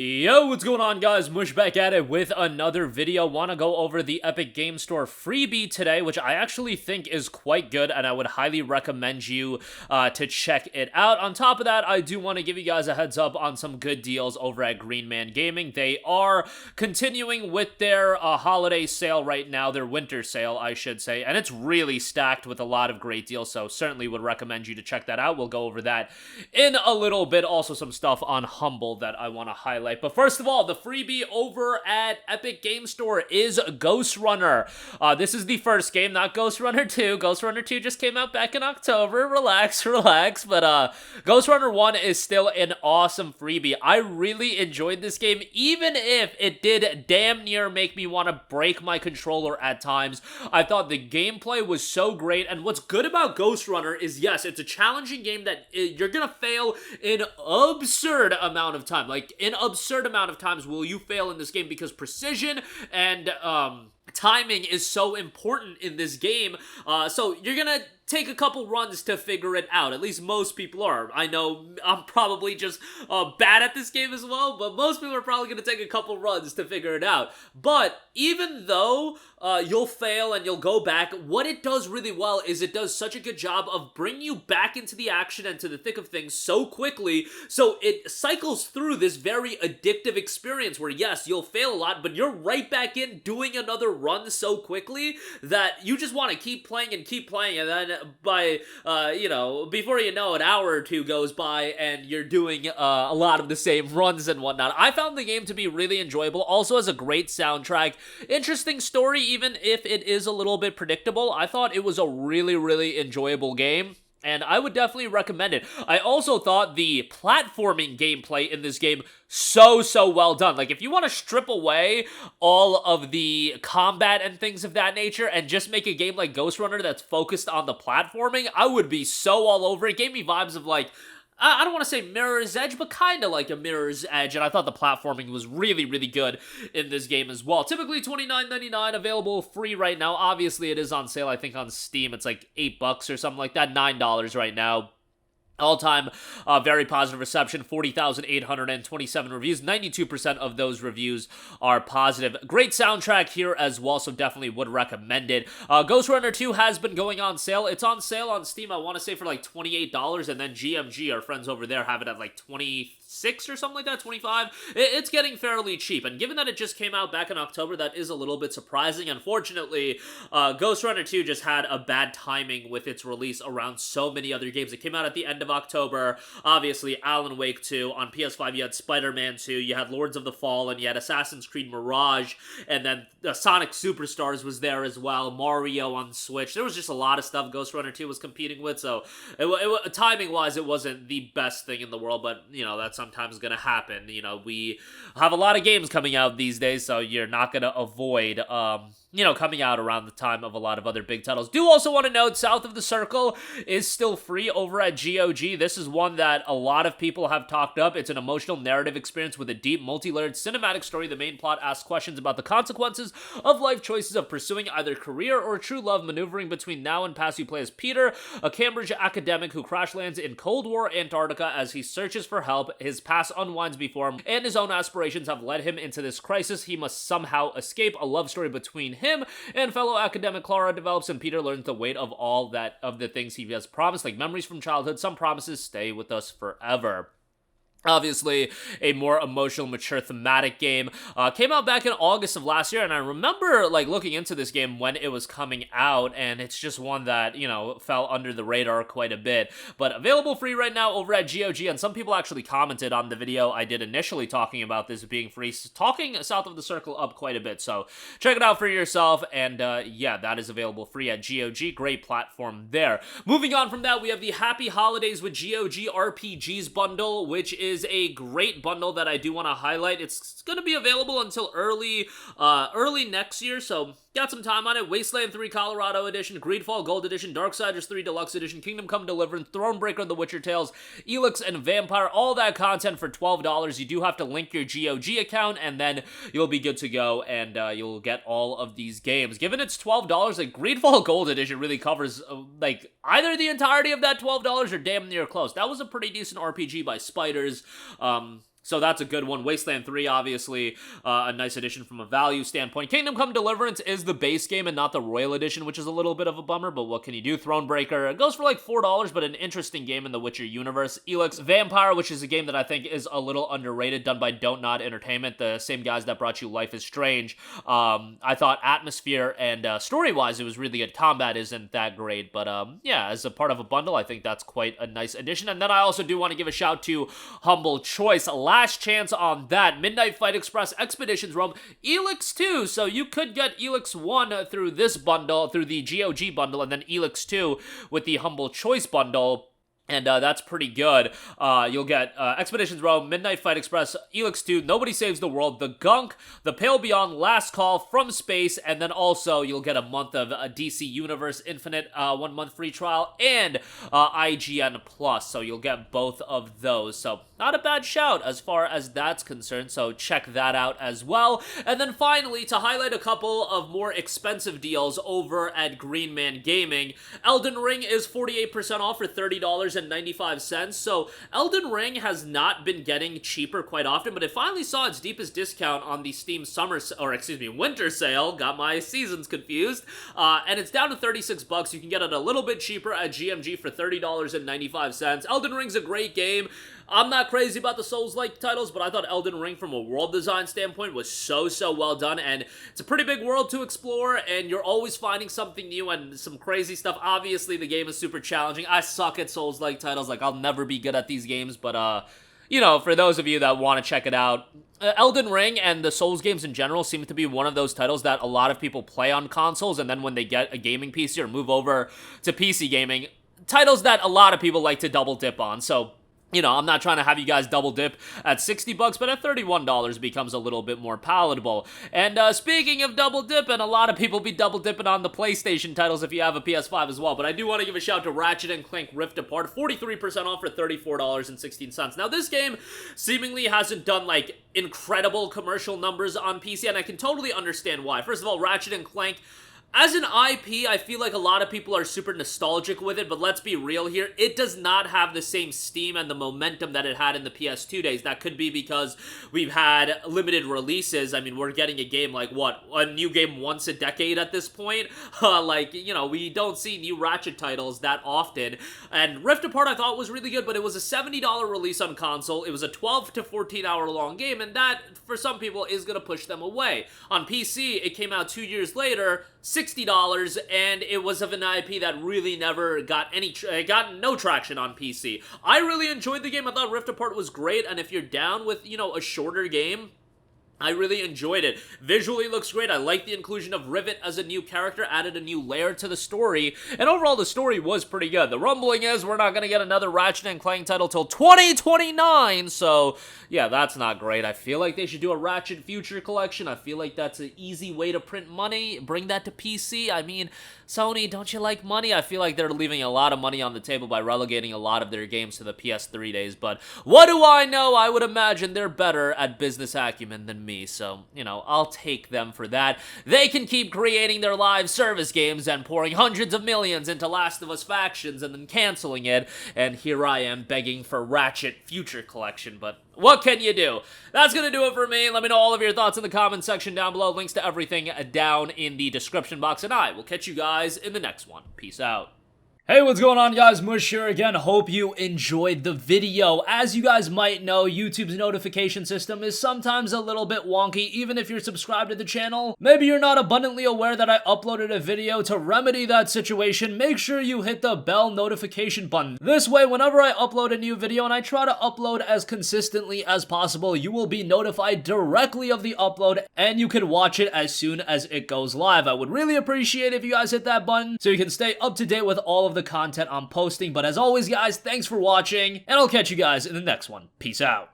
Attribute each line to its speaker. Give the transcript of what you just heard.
Speaker 1: Yo, what's going on, guys? Mush back at it with another video. Want to go over the Epic Game Store freebie today, which I actually think is quite good, and I would highly recommend you to check it out. On top of that, I do want to give you guys a heads up on some good deals over at Green Man Gaming. They are continuing with their holiday sale right now, their winter sale, I should say, and it's really stacked with a lot of great deals, so certainly would recommend you to check that out. We'll go over that in a little bit. Also, some stuff on Humble that I want to highlight. But first of all, the freebie over at Epic Game Store is Ghostrunner. This is the first game, not Ghostrunner 2. Ghostrunner 2 just came out back in October. Relax. But Ghostrunner 1 is still an awesome freebie. I really enjoyed this game, even if it did damn near make me want to break my controller at times. I thought the gameplay was so great, and what's good about Ghostrunner is, yes, it's a challenging game that you're gonna fail in absurd amount of time. Like, in absurd amount of times will you fail in this game because precision and timing is so important in this game. So you're gonna take a couple runs to figure it out. At least most people are. I know I'm probably just bad at this game as well, but most people are probably going to take a couple runs to figure it out. But even though you'll fail and you'll go back, what it does really well is it does such a good job of bringing you back into the action and to the thick of things so quickly, so it cycles through this very addictive experience where, yes, you'll fail a lot, but you're right back in doing another run so quickly that you just want to keep playing, and then by, before you know, an hour or two goes by and you're doing a lot of the same runs and whatnot. I found the game to be really enjoyable. Also has a great soundtrack. Interesting story, even if it is a little bit predictable. I thought it was a really enjoyable game, and I would definitely recommend it. I also thought the platforming gameplay in this game so well done. Like, if you want to strip away all of the combat and things of that nature and just make a game like Ghostrunner that's focused on the platforming, I would be so all over it. It gave me vibes of, like, I don't want to say Mirror's Edge, but kind of like a Mirror's Edge, and I thought the platforming was really good in this game as well. Typically $29.99, available free right now. Obviously, it is on sale. I think on Steam, it's like $8 or something like that, $9 right now. All-time very positive reception, 40,827 reviews. 92% of those reviews are positive. Great soundtrack here as well, so definitely would recommend it. Ghostrunner 2 has been going on sale. It's on sale on Steam, I want to say, for like $28, and then GMG, our friends over there, have it at like 26 or something like that, 25. It's getting fairly cheap, and given that it just came out back in October, that is a little bit surprising. Unfortunately, Ghostrunner 2 just had a bad timing with its release around so many other games. It came out at the end of October. Obviously, Alan Wake 2. On PS5, you had Spider-Man 2, you had Lords of the Fallen, you had Assassin's Creed Mirage, and then Sonic Superstars was there as well, Mario on Switch. There was just a lot of stuff Ghostrunner 2 was competing with, so timing-wise, it wasn't the best thing in the world, but, that's sometimes gonna happen. We have a lot of games coming out these days, so you're not gonna avoid, coming out around the time of a lot of other big titles. Do also want to note, South of the Circle is still free over at GOG. This is one that a lot of people have talked up. It's an emotional narrative experience with a deep, multi-layered cinematic story. The main plot asks questions about the consequences of life choices of pursuing either career or true love, maneuvering between now and past. You play as Peter, a Cambridge academic who crash lands in Cold War Antarctica as he searches for help. His past unwinds before him, and his own aspirations have led him into this crisis. He must somehow escape. A love story between him and fellow academic Clara develops, and Peter learns the weight of all that of the things he has promised, like memories from childhood. Some promises stay with us forever. Obviously, a more emotional, mature, thematic game. Came out back in August of last year, and I remember, looking into this game when it was coming out, and it's just one that, fell under the radar quite a bit. But available free right now over at GOG, and some people actually commented on the video I did initially talking about this being free, talking South of the Circle up quite a bit, so check it out for yourself, and yeah, that is available free at GOG. Great platform there. Moving on from that, we have the Happy Holidays with GOG RPGs bundle, which is a great bundle that I do want to highlight. It's going to be available until early next year, so got some time on it. Wasteland 3 Colorado Edition, Greedfall Gold Edition, Darksiders 3 Deluxe Edition, Kingdom Come Deliverance, Thronebreaker, The Witcher Tales, Elix, and Vampire. All that content for $12. You do have to link your GOG account, and then you'll be good to go, and you'll get all of these games. Given it's $12, Greedfall Gold Edition really covers, either the entirety of that $12 or damn near close. That was a pretty decent RPG by Spiders. So that's a good one. Wasteland 3, obviously, a nice addition from a value standpoint. Kingdom Come Deliverance is the base game and not the Royal Edition, which is a little bit of a bummer, but what can you do? Thronebreaker, it goes for like $4, but an interesting game in the Witcher universe. Elix Vampire, which is a game that I think is a little underrated, done by Don't Nod Entertainment, the same guys that brought you Life is Strange. I thought atmosphere and story-wise, it was really good. Combat isn't that great, but yeah, as a part of a bundle, I think that's quite a nice addition. And then I also do want to give a shout to Humble Choice. Last chance on that. Midnight Fight Express, Expeditions Rome, Elix 2. So you could get Elix 1 through this bundle, through the GOG bundle, and then Elix 2 with the Humble Choice bundle. And that's pretty good. You'll get Expeditions Rome, Midnight Fight Express, Elix 2, Nobody Saves the World, The Gunk, The Pale Beyond, Last Call, From Space, and then also you'll get a month of DC Universe Infinite, 1 month free trial, and IGN Plus. So you'll get both of those. So not a bad shout as far as that's concerned. So check that out as well. And then finally, to highlight a couple of more expensive deals over at Green Man Gaming, Elden Ring is 48% off for $30.95. So Elden Ring has not been getting cheaper quite often, but it finally saw its deepest discount on the Steam winter sale. Got my seasons confused. And it's down to $36. You can get it a little bit cheaper at GMG for $30.95. Elden Ring's a great game. I'm not crazy about the Souls-like titles, but I thought Elden Ring from a world design standpoint was so well done, and it's a pretty big world to explore, and you're always finding something new and some crazy stuff. Obviously, the game is super challenging. I suck at Souls-like titles. Like, I'll never be good at these games, but, you know, for those of you that want to check it out, Elden Ring and the Souls games in general seem to be one of those titles that a lot of people play on consoles, and then when they get a gaming PC or move over to PC gaming, titles that a lot of people like to double dip on, so you know, I'm not trying to have you guys double dip at $60, but at $31 becomes a little bit more palatable. And speaking of double dipping, a lot of people be double dipping on the PlayStation titles if you have a PS5 as well. But I do want to give a shout to Ratchet and Clank Rift Apart, 43% off for $34.16. Now, this game seemingly hasn't done, like, incredible commercial numbers on PC, and I can totally understand why. First of all, Ratchet and Clank, as an IP, I feel like a lot of people are super nostalgic with it, but let's be real here, it does not have the same steam and the momentum that it had in the PS2 days. That could be because we've had limited releases. I mean, we're getting a game like, what, a new game once a decade at this point? Like, you know, we don't see new Ratchet titles that often. And Rift Apart I thought was really good, but it was a $70 release on console. It was a 12 to 14 hour long game, and that, for some people, is going to push them away. On PC, it came out 2 years later, $60, and it was of an IP that really never got no traction on PC. I really enjoyed the game. I thought Rift Apart was great, and if you're down with, you know, a shorter game, I really enjoyed it. Visually looks great. I like the inclusion of Rivet as a new character, added a new layer to the story, and overall the story was pretty good. The rumbling is we're not going to get another Ratchet and Clank title till 2029, so yeah, that's not great. I feel like they should do a Ratchet Future Collection. I feel like that's an easy way to print money, bring that to PC. I mean, Sony, don't you like money? I feel like they're leaving a lot of money on the table by relegating a lot of their games to the PS3 days, but what do I know? I would imagine they're better at business acumen than me, so, you know, I'll take them for that. They can keep creating their live service games and pouring hundreds of millions into Last of Us Factions and then canceling it, and here I am begging for Ratchet Future Collection, but what can you do? That's gonna do it for me. Let me know all of your thoughts in the comment section down below. Links to everything down in the description box, and I will catch you guys in the next one. Peace out. Hey, what's going on, guys? Mush here again. Hope you enjoyed the video. As you guys might know, YouTube's notification system is sometimes a little bit wonky, even if you're subscribed to the channel. Maybe you're not abundantly aware that I uploaded a video. To remedy that situation, make sure you hit the bell notification button. This way, whenever I upload a new video, and I try to upload as consistently as possible, you will be notified directly of the upload, and you can watch it as soon as it goes live. I would really appreciate if you guys hit that button so you can stay up to date with all of the content I'm posting. But as always, guys, thanks for watching, and I'll catch you guys in the next one. Peace out.